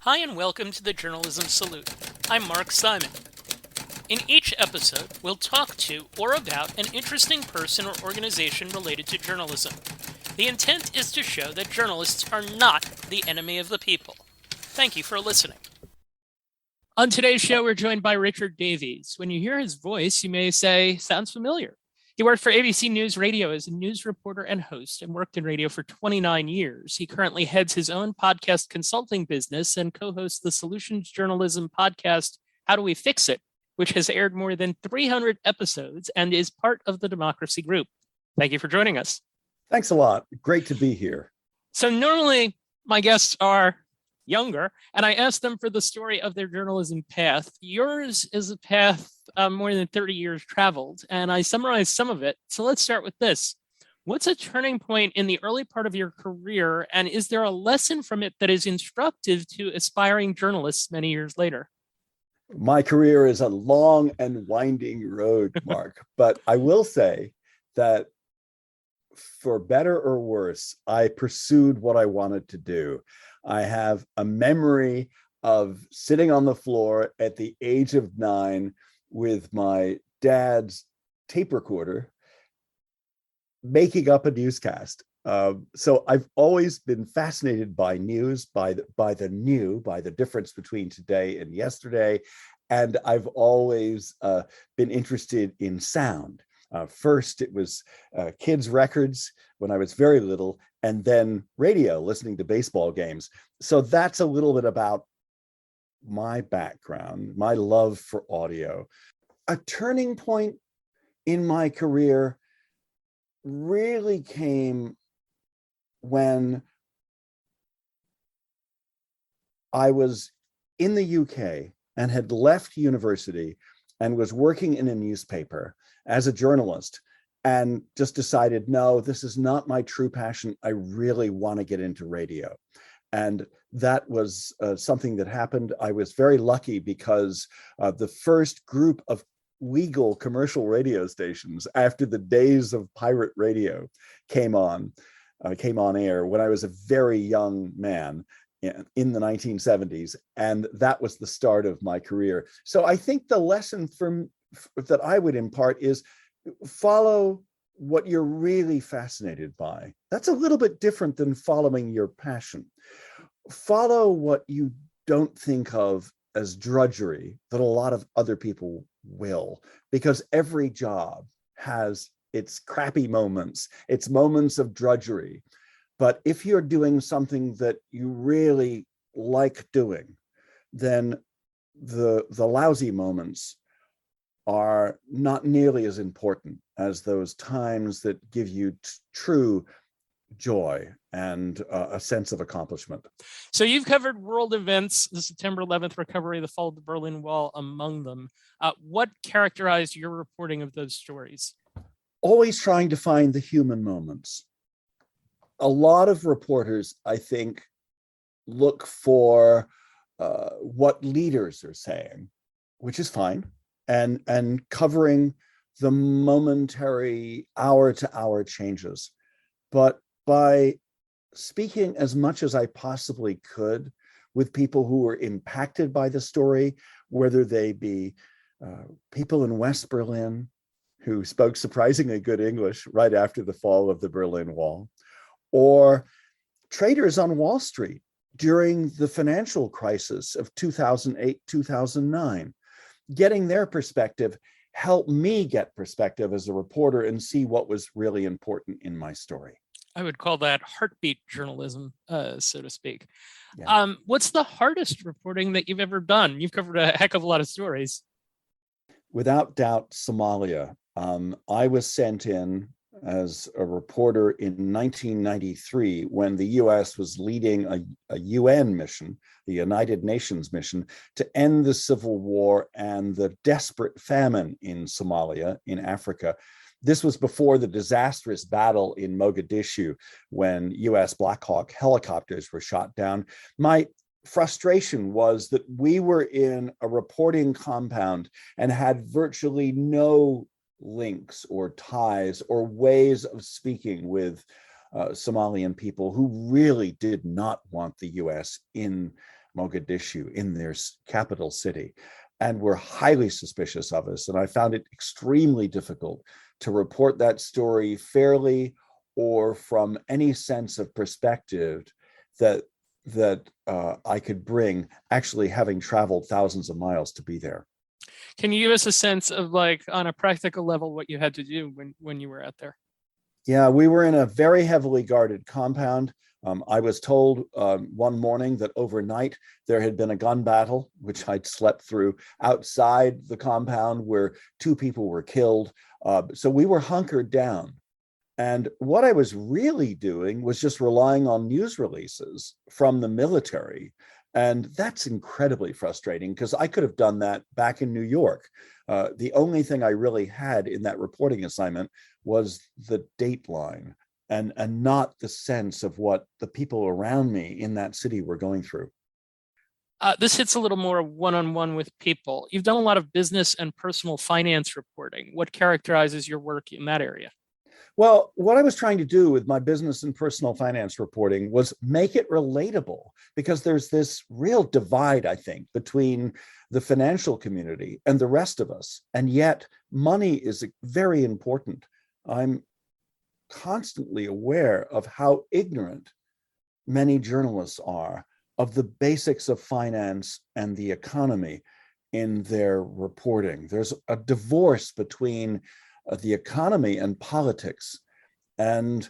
Hi and welcome to the Journalism Salute. I'm Mark Simon. In each episode, we'll talk to or about an interesting person or organization related to journalism. The intent is to show that journalists are not the enemy of the people. Thank you for listening. On today's show, we're joined by Richard Davies. When you hear his voice, you may say, sounds familiar. He worked for ABC News Radio as a news reporter and host and worked in radio for 29 years. He currently heads his own podcast consulting business and co-hosts the solutions journalism podcast, How Do We Fix It?, which has aired more than 300 episodes and is part of the Democracy Group. Thank you for joining us. Thanks a lot. Great to be here. So normally my guests are younger, and I asked them for the story of their journalism path. Yours is a path more than 30 years traveled, and I summarized some of it. So let's start with this. What's a turning point in the early part of your career, and is there a lesson from it that is instructive to aspiring journalists many years later? My career is a long and winding road, Mark, but I will say that for better or worse, I pursued what I wanted to do. I have a memory of sitting on the floor at the age of 9 with my dad's tape recorder, making up a newscast. So I've always been fascinated by news, by the difference between today and yesterday. And I've always been interested in sound. First, it was kids' records when I was very little, and then radio, listening to baseball games. So that's a little bit about my background, my love for audio. A turning point in my career really came when I was in the UK and had left university and was working in a newspaper as a journalist, and just decided, no, this is not my true passion. I really want to get into radio. And that was something that happened. I was very lucky because the first group of legal commercial radio stations after the days of pirate radio came on air when I was a very young man in the 1970s. And that was the start of my career. So I think the lesson that I would impart is follow what you're really fascinated by. That's a little bit different than following your passion. Follow what you don't think of as drudgery that a lot of other people will, because every job has its crappy moments, its moments of drudgery. But if you're doing something that you really like doing, then the lousy moments are not nearly as important as those times that give you true joy and a sense of accomplishment. So you've covered world events, the September 11th recovery, the fall of the Berlin Wall among them. What characterized your reporting of those stories? Always trying to find the human moments. A lot of reporters, I think, look for what leaders are saying, which is fine, and covering the momentary hour-to-hour changes. But by speaking as much as I possibly could with people who were impacted by the story, whether they be people in West Berlin who spoke surprisingly good English right after the fall of the Berlin Wall, or traders on Wall Street during the financial crisis of 2008, 2009. Getting their perspective helped me get perspective as a reporter and see what was really important in my story. I would call that heartbeat journalism, so to speak. Yeah. What's the hardest reporting that you've ever done? You've covered a heck of a lot of stories. Without doubt, Somalia. I was sent in as a reporter in 1993 when the US was leading a UN mission, the United Nations mission, to end the civil war and the desperate famine in Somalia, in Africa. This was before the disastrous battle in Mogadishu when US Black Hawk helicopters were shot down. My frustration was that we were in a reporting compound and had virtually no links or ties or ways of speaking with Somalian people who really did not want the US in Mogadishu, in their capital city, and were highly suspicious of us. And I found it extremely difficult to report that story fairly or from any sense of perspective that I could bring, actually having traveled thousands of miles to be there. Can you give us a sense of, like, on a practical level, what you had to do when you were out there? Yeah, we were in a very heavily guarded compound. I was told one morning that overnight there had been a gun battle, which I'd slept through, outside the compound where 2 people were killed. So we were hunkered down. And what I was really doing was just relying on news releases from the military. And that's incredibly frustrating because I could have done that back in New York. The only thing I really had in that reporting assignment was the dateline and not the sense of what the people around me in that city were going through. This hits a little more one-on-one with people. You've done a lot of business and personal finance reporting. What characterizes your work in that area? Well, what I was trying to do with my business and personal finance reporting was make it relatable, because there's this real divide, I think, between the financial community and the rest of us. And yet money is very important. I'm constantly aware of how ignorant many journalists are of the basics of finance and the economy in their reporting. There's a divorce between the economy and politics, and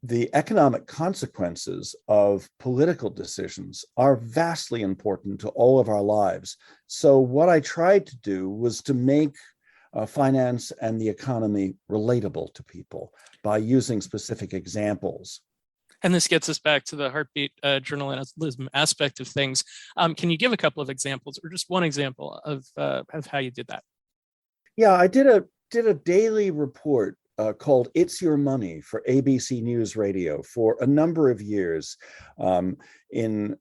the economic consequences of political decisions are vastly important to all of our lives. So what I tried to do was to make finance and the economy relatable to people by using specific examples. And this gets us back to the heartbeat journalism aspect of things. Can you give a couple of examples, or just one example of how you did that? Yeah, I did a daily report called It's Your Money for ABC News Radio for a number of years, in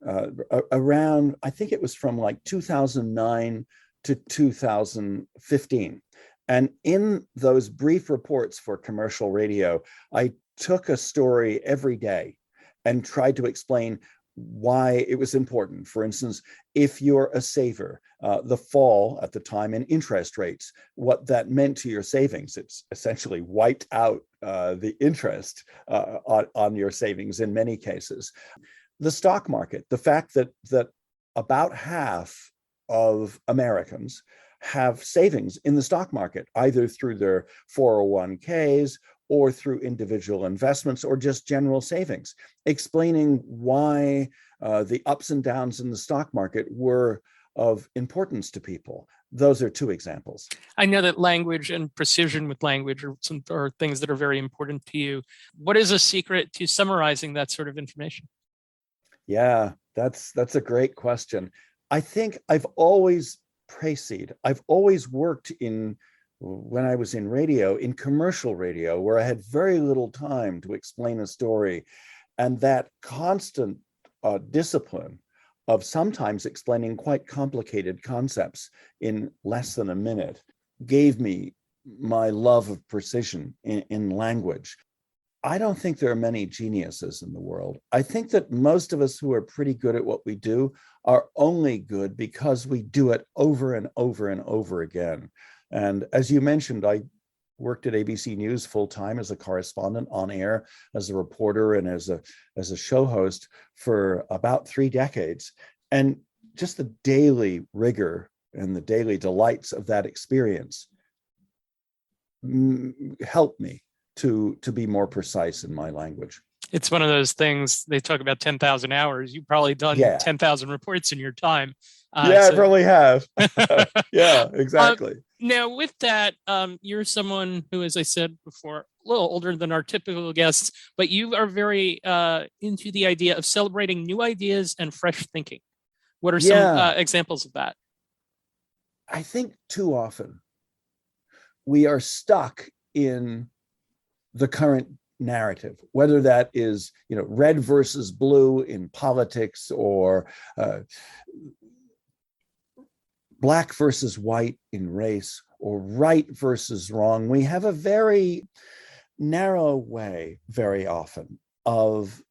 around, I think it was from like 2009 to 2015. And in those brief reports for commercial radio, I took a story every day and tried to explain why it was important. For instance, if you're a saver, the fall at the time in interest rates, what that meant to your savings. It's essentially wiped out the interest on your savings in many cases. The stock market, the fact that about half of Americans have savings in the stock market, either through their 401ks or through individual investments or just general savings, explaining why the ups and downs in the stock market were of importance to people. Those are 2 examples. I know that language and precision with language are things that are very important to you. What is a secret to summarizing that sort of information? Yeah, that's a great question. I think I've always worked when I was in radio, in commercial radio, where I had very little time to explain a story. And that constant discipline of sometimes explaining quite complicated concepts in less than a minute gave me my love of precision in language. I don't think there are many geniuses in the world. I think that most of us who are pretty good at what we do are only good because we do it over and over and over again. And as you mentioned, I worked at ABC News full time as a correspondent on air, as a reporter, and as a show host for about 3 decades. And just the daily rigor and the daily delights of that experience helped me to be more precise in my language. It's one of those things, they talk about 10,000 hours. You've probably done 10,000 reports in your time. I probably have. Yeah, exactly. Now, with that, you're someone who, as I said before, a little older than our typical guests, but you are very into the idea of celebrating new ideas and fresh thinking. What are some examples of that? I think too often we are stuck in the current narrative, whether that is, red versus blue in politics, or black versus white in race, or right versus wrong. We have a very narrow way, very often, of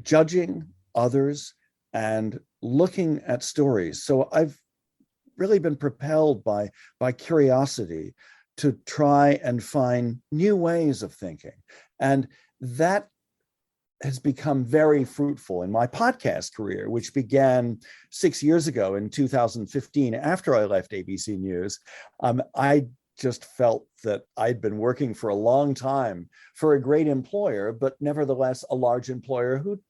judging others and looking at stories. So I've really been propelled by curiosity to try and find new ways of thinking. And that has become very fruitful in my podcast career, which began 6 years ago in 2015 after I left ABC News. I just felt that I'd been working for a long time for a great employer, but nevertheless a large employer who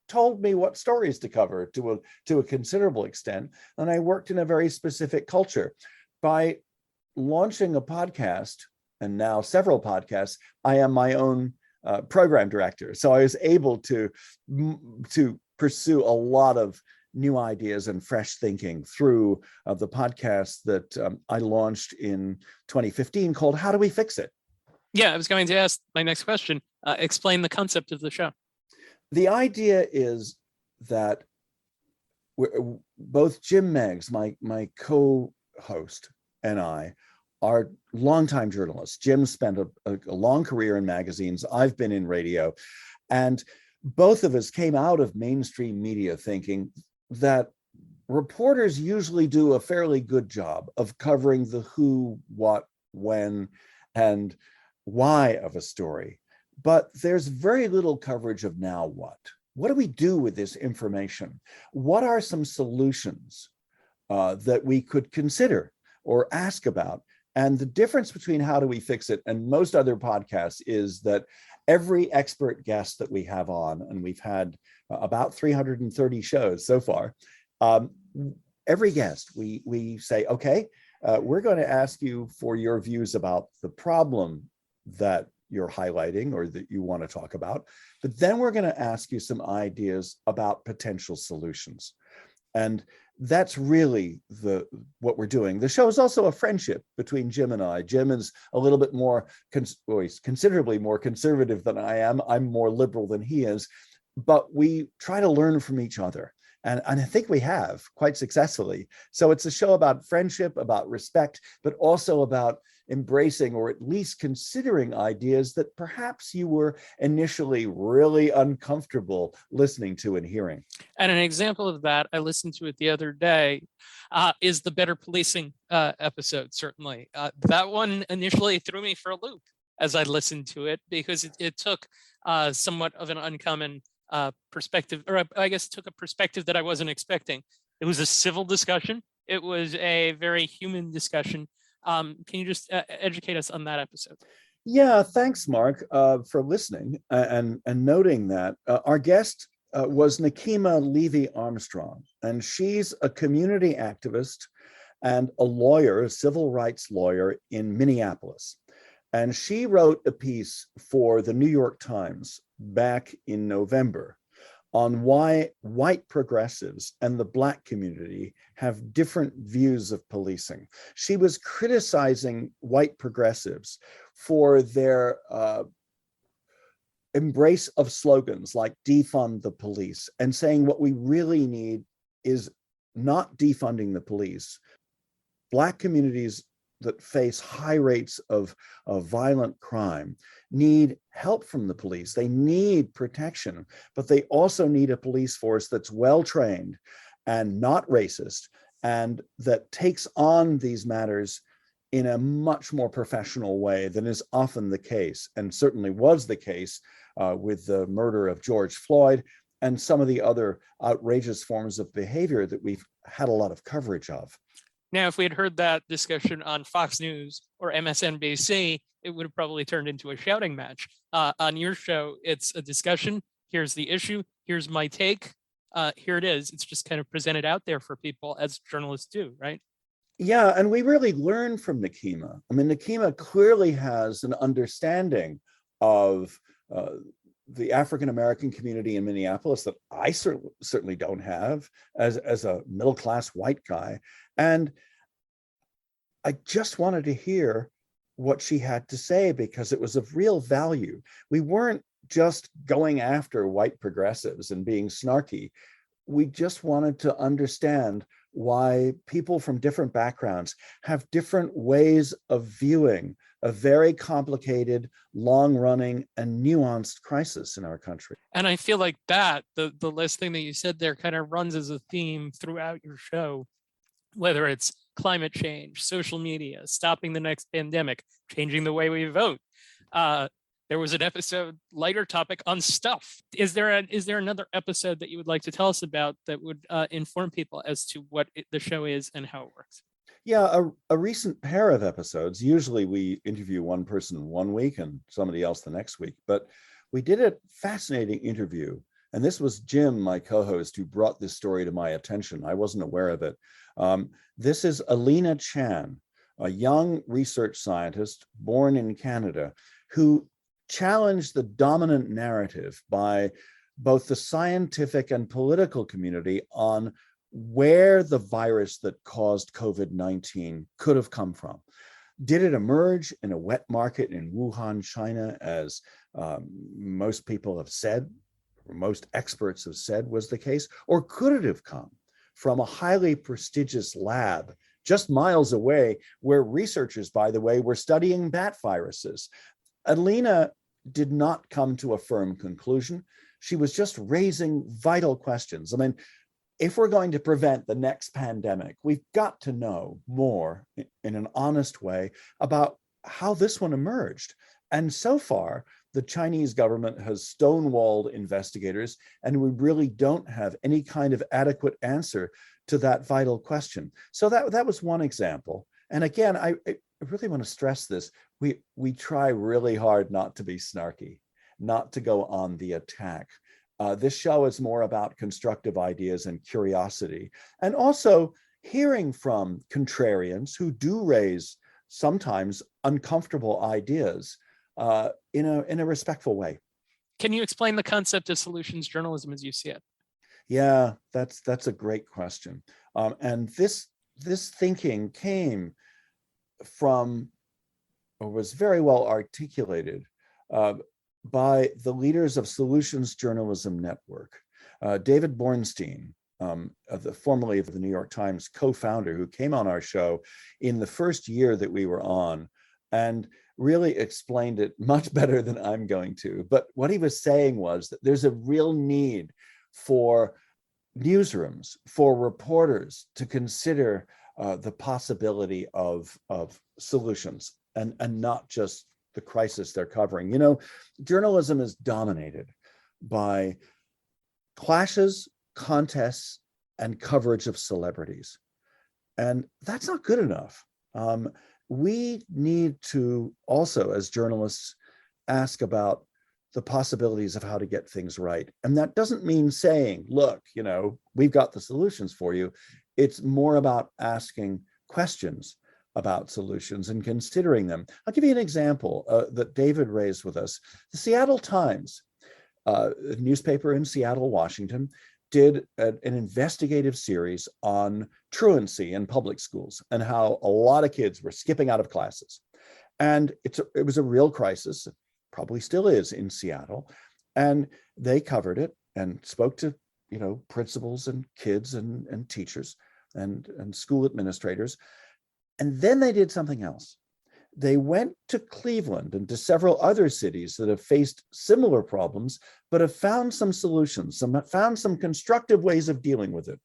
told me what stories to cover to a considerable extent. And I worked in a very specific culture. By launching a podcast, and now several podcasts, I am my own program director. So I was able to pursue a lot of new ideas and fresh thinking through the podcast that I launched in 2015 called How Do We Fix It? Yeah, I was going to ask my next question. Explain the concept of the show. The idea is that both Jim Meigs, my co-host, and I are longtime journalists. Jim spent a long career in magazines. I've been in radio. And both of us came out of mainstream media thinking that reporters usually do a fairly good job of covering the who, what, when, and why of a story. But there's very little coverage of now what. What do we do with this information? What are some solutions that we could consider or ask about? And the difference between How Do We Fix It and most other podcasts is that every expert guest that we have on, and we've had about 330 shows so far, every guest, we say, okay, we're going to ask you for your views about the problem that you're highlighting or that you want to talk about, but then we're going to ask you some ideas about potential solutions. And that's really what we're doing. The show is also a friendship between Jim and I. Jim is a little bit more, he's considerably more conservative than I am. I'm more liberal than he is, but we try to learn from each other. And I think we have quite successfully. So it's a show about friendship, about respect, but also about embracing or at least considering ideas that perhaps you were initially really uncomfortable listening to and hearing. And an example of that, I listened to it the other day, is the Better Policing episode, certainly. That one initially threw me for a loop as I listened to it, because it took somewhat of an uncommon perspective, or I guess took a perspective that I wasn't expecting. It was a civil discussion. It was a very human discussion. Can you just educate us on that episode? Yeah, thanks, Mark, for listening and noting that. Our guest was Nakima Levy-Armstrong, and she's a community activist and a lawyer, a civil rights lawyer in Minneapolis. And she wrote a piece for the New York Times back in November on why white progressives and the Black community have different views of policing. She was criticizing white progressives for their embrace of slogans like defund the police, and saying what we really need is not defunding the police. Black communities that face high rates of violent crime need help from the police. They need protection, but they also need a police force that's well-trained and not racist, and that takes on these matters in a much more professional way than is often the case, and certainly was the case with the murder of George Floyd and some of the other outrageous forms of behavior that we've had a lot of coverage of. Now, if we had heard that discussion on Fox News or MSNBC, it would have probably turned into a shouting match. On your show, it's a discussion. Here's the issue. Here's my take. Here it is. It's just kind of presented out there for people, as journalists do, right? Yeah, and we really learn from Nakima. I mean, Nakima clearly has an understanding of the African-American community in Minneapolis that I certainly don't have as a middle-class white guy. And I just wanted to hear what she had to say because it was of real value. We weren't just going after white progressives and being snarky. We just wanted to understand why people from different backgrounds have different ways of viewing a very complicated, long-running, and nuanced crisis in our country. And I feel like that, the last thing that you said there kind of runs as a theme throughout your show, whether it's climate change, social media, stopping the next pandemic, changing the way we vote. There was an episode, lighter topic on stuff. Is there another episode that you would like to tell us about that would inform people as to what the show is and how it works? Yeah, a recent pair of episodes. Usually we interview one person one week and somebody else the next week, but we did a fascinating interview. And this was Jim, my co-host, who brought this story to my attention. I wasn't aware of it. This is Alina Chan, a young research scientist born in Canada, who challenged the dominant narrative by both the scientific and political community on where the virus that caused COVID-19 could have come from. Did it emerge in a wet market in Wuhan, China, as most people have said, or most experts have said was the case? Or could it have come from a highly prestigious lab just miles away, where researchers, by the way, were studying bat viruses? Alina did not come to a firm conclusion. She was just raising vital questions. I mean, if we're going to prevent the next pandemic, we've got to know more in an honest way about how this one emerged. And so far, the Chinese government has stonewalled investigators, and we really don't have any kind of adequate answer to that vital question. So that was one example. And again, I really want to stress this. We try really hard not to be snarky, not to go on the attack. This show is more about constructive ideas and curiosity, and also hearing from contrarians who do raise sometimes uncomfortable ideas in a respectful way. Can you explain the concept of solutions journalism as you see it? Yeah, that's a great question. And this thinking came from, or was very well articulated by the leaders of Solutions Journalism Network. David Bornstein, formerly of the New York Times, co-founder, who came on our show in the first year that we were on, and really explained it much better than I'm going to. But what he was saying was that there's a real need for newsrooms, for reporters to consider the possibility of solutions and not just the crisis they're covering. You know, journalism is dominated by clashes, contests, and coverage of celebrities. And that's not good enough. We need to also, as journalists, ask about the possibilities of how to get things right. And that doesn't mean saying, look, you know, we've got the solutions for you. It's more about asking questions about solutions and considering them. I'll give you an example that David raised with us. The Seattle Times, a newspaper in Seattle, Washington, did an investigative series on truancy in public schools and how a lot of kids were skipping out of classes. And it was a real crisis, it probably still is in Seattle. And they covered it and spoke to, you know, principals and kids and teachers and school administrators. And then they did something else. They went to Cleveland and to several other cities that have faced similar problems, but have found some solutions, found some constructive ways of dealing with it.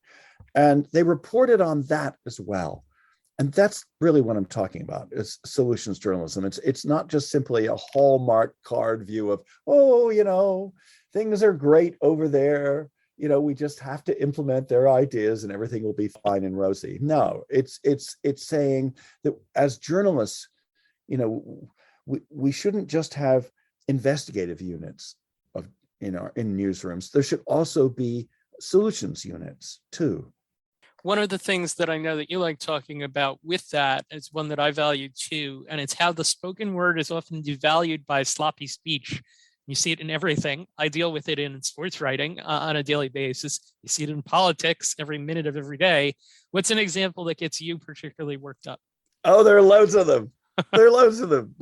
And they reported on that as well. And that's really what I'm talking about, is solutions journalism. It's not just simply a Hallmark card view of, oh, you know, things are great over there. You know, we just have to implement their ideas and everything will be fine and rosy. No, it's saying that as journalists, you know, we shouldn't just have investigative units in newsrooms. There should also be solutions units too. One of the things that I know that you like talking about with that is one that I value too, and it's how the spoken word is often devalued by sloppy speech. You see it in everything. I deal with it in sports writing on a daily basis. You see it in politics every minute of every day. What's an example that gets you particularly worked up? Oh, there are loads of them. There are loads of them.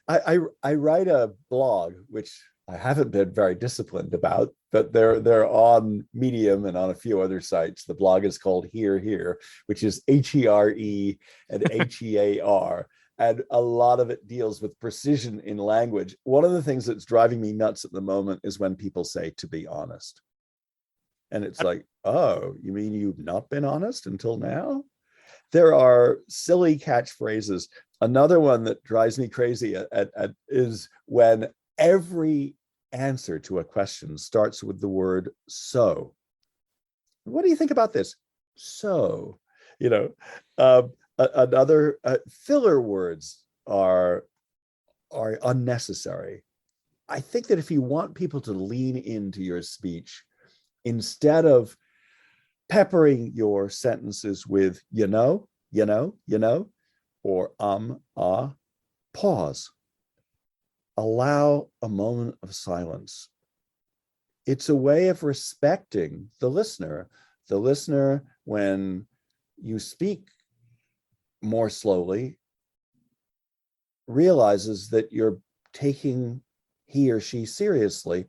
I write a blog, which I haven't been very disciplined about, but they're on Medium and on a few other sites. The blog is called Here, which is HERE and HEAR. And a lot of it deals with precision in language. One of the things that's driving me nuts at the moment is when people say, to be honest. And it's like, oh, you mean you've not been honest until now? There are silly catchphrases. Another one that drives me crazy is when every answer to a question starts with the word so. What do you think about this? So, another filler words are unnecessary. I think that if you want people to lean into your speech, instead of peppering your sentences with or pause. Allow a moment of silence. It's a way of respecting the listener. The listener, when you speak more slowly, realizes that you're taking he or she seriously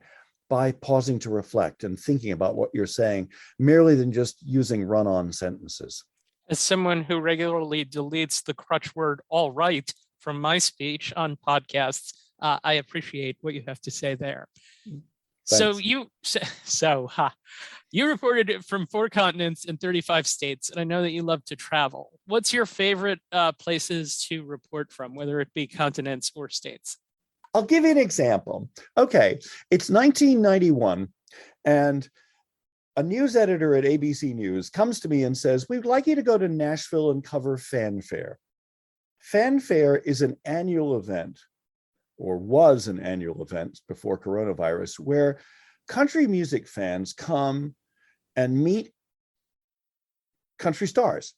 by pausing to reflect and thinking about what you're saying, merely than just using run-on sentences. As someone who regularly deletes the crutch word all right from my speech on podcasts, I appreciate what you have to say there. Thanks. You reported it from 4 continents and 35 states, and I know that you love to travel. What's your favorite places to report from, whether it be continents or states? I'll give you an example. Okay, it's 1991, and a news editor at ABC News comes to me and says, we'd like you to go to Nashville and cover Fanfare. Fanfare is an annual event, or was an annual event before coronavirus, where country music fans come and meet country stars.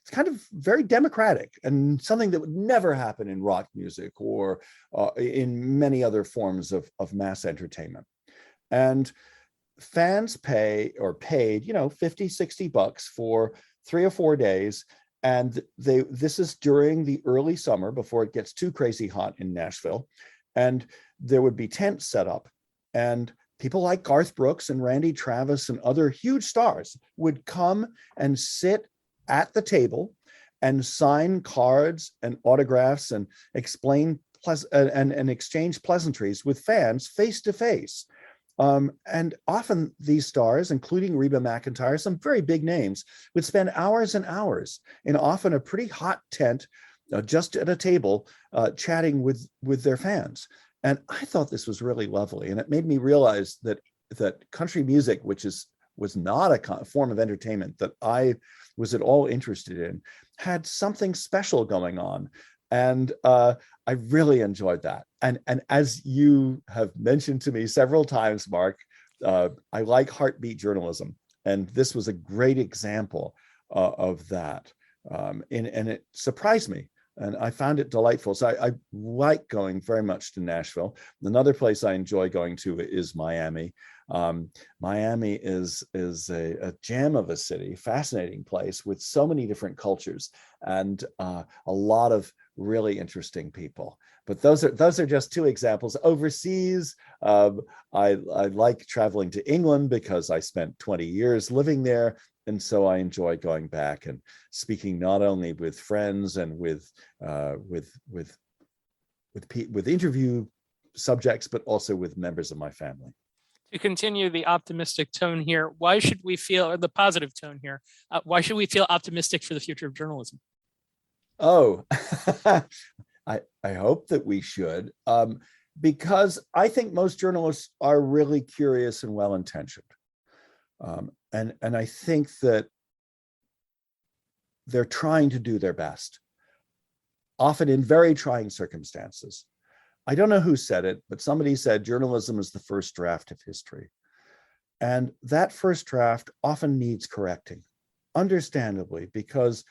It's kind of very democratic and something that would never happen in rock music or in many other forms of mass entertainment. And fans paid, $50-$60 for 3 or 4 days. And this is during the early summer before it gets too crazy hot in Nashville. And there would be tents set up, and people like Garth Brooks and Randy Travis and other huge stars would come and sit at the table and sign cards and autographs and explain and exchange pleasantries with fans face to face. And often these stars, including Reba McEntire, some very big names, would spend hours and hours in often a pretty hot tent, just at a table, chatting with their fans. And I thought this was really lovely. And it made me realize that country music, which was not a form of entertainment that I was at all interested in, had something special going on. And I really enjoyed that. And as you have mentioned to me several times, Mark, I like heartbeat journalism. And this was a great example of that. And it surprised me. And I found it delightful. So I like going very much to Nashville. Another place I enjoy going to is Miami. Miami is a gem of a city, fascinating place with so many different cultures and a lot of really interesting people. But those are just 2 examples. Overseas, I like traveling to England because I spent 20 years living there. And so I enjoy going back and speaking not only with friends and with interview subjects, but also with members of my family. To continue the optimistic tone here, why should we feel, or the positive tone here, why should we feel optimistic for the future of journalism? Oh, I hope that we should, because I think most journalists are really curious and well-intentioned. And I think that they're trying to do their best, often in very trying circumstances. I don't know who said it, but somebody said journalism is the first draft of history. And that first draft often needs correcting, understandably, because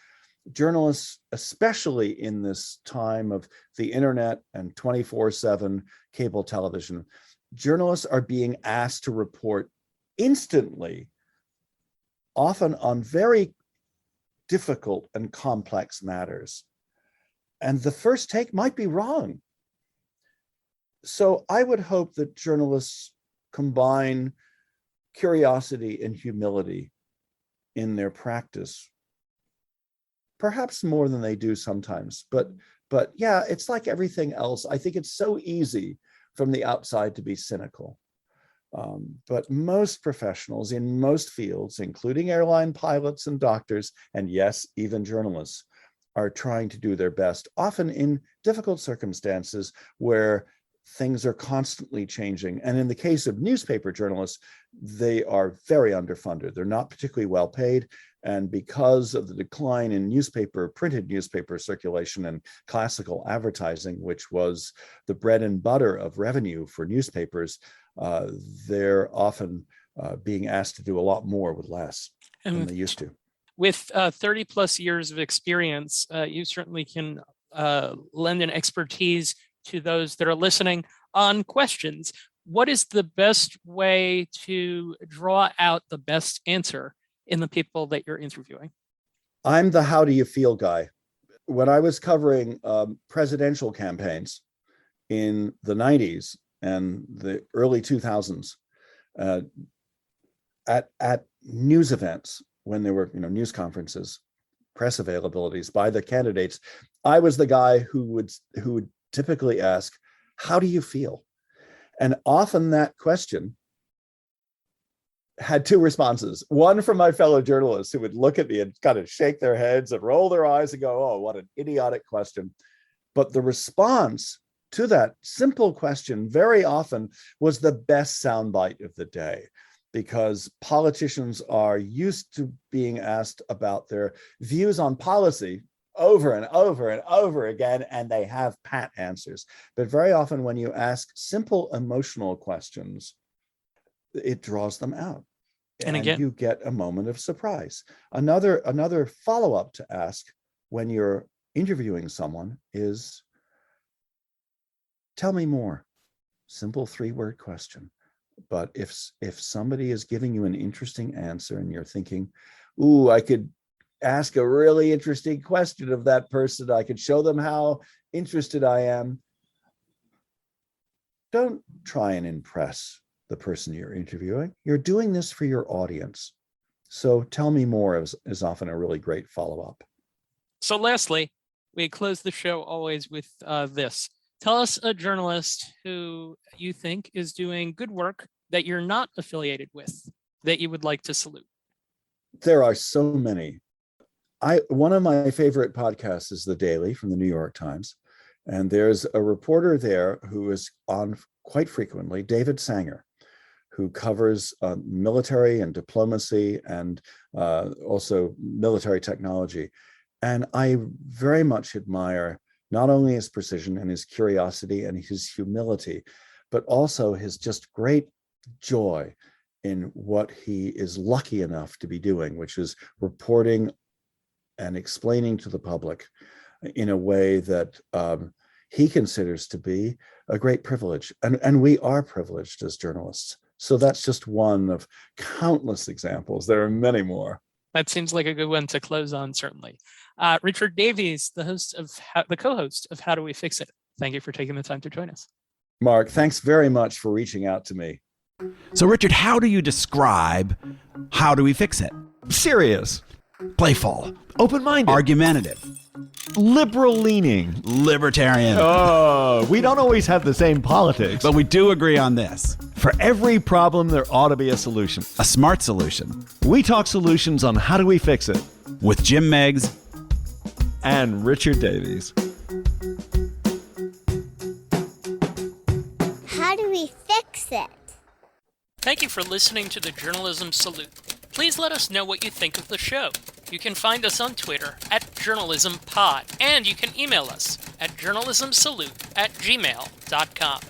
journalists, especially in this time of the internet and 24/7 cable television, journalists are being asked to report instantly, often on very difficult and complex matters. And the first take might be wrong. So I would hope that journalists combine curiosity and humility in their practice, perhaps more than they do sometimes. But yeah, it's like everything else. I think it's so easy from the outside to be cynical. But most professionals in most fields, including airline pilots and doctors, and yes, even journalists, are trying to do their best, often in difficult circumstances where things are constantly changing. And in the case of newspaper journalists, they are very underfunded. They're not particularly well paid. And because of the decline in printed newspaper circulation and classical advertising, which was the bread and butter of revenue for newspapers, they're often being asked to do a lot more with less than they used to. With 30 plus years of experience, you certainly can lend an expertise to those that are listening on questions. What is the best way to draw out the best answer in the people that you're interviewing? I'm the how do you feel guy. When I was covering presidential campaigns in the 90s and the early 2000s, at news events, when there were news conferences, press availabilities by the candidates, I was the guy who would typically ask, how do you feel? And often that question had two responses. One from my fellow journalists who would look at me and kind of shake their heads and roll their eyes and go, oh, what an idiotic question. But the response to that simple question very often was the best soundbite of the day, because politicians are used to being asked about their views on policy over and over and over again, and they have pat answers. But very often when you ask simple emotional questions, it draws them out. And again, you get a moment of surprise. Another follow-up to ask when you're interviewing someone is, tell me more. Simple 3-word question. But if somebody is giving you an interesting answer and you're thinking, ooh, I could ask a really interesting question of that person, I could show them how interested I am, don't try and impress the person you're interviewing. You're doing this for your audience. So tell me more is often a really great follow-up. So lastly, we close the show always with this. Tell us a journalist who you think is doing good work that you're not affiliated with, that you would like to salute. There are so many. One of my favorite podcasts is The Daily from the New York Times. And there's a reporter there who is on quite frequently, David Sanger, who covers military and diplomacy and also military technology. And I very much admire not only his precision and his curiosity and his humility, but also his just great joy in what he is lucky enough to be doing, which is reporting and explaining to the public in a way that he considers to be a great privilege. And we are privileged as journalists. So that's just one of countless examples. There are many more. That seems like a good one to close on, certainly. Richard Davies, the co-host of How Do We Fix It? Thank you for taking the time to join us. Mark, thanks very much for reaching out to me. So, Richard, how do you describe How Do We Fix It? Serious. Playful. Open-minded. Argumentative. Liberal-leaning. Libertarian. Oh, we don't always have the same politics. But we do agree on this. For every problem, there ought to be a solution. A smart solution. We talk solutions on How Do We Fix It? With Jim Meggs and Richard Davies. How do we fix it? Thank you for listening to the Journalism Salute. Please let us know what you think of the show. You can find us on Twitter @JournalismPod, and you can email us at journalismsalute@gmail.com.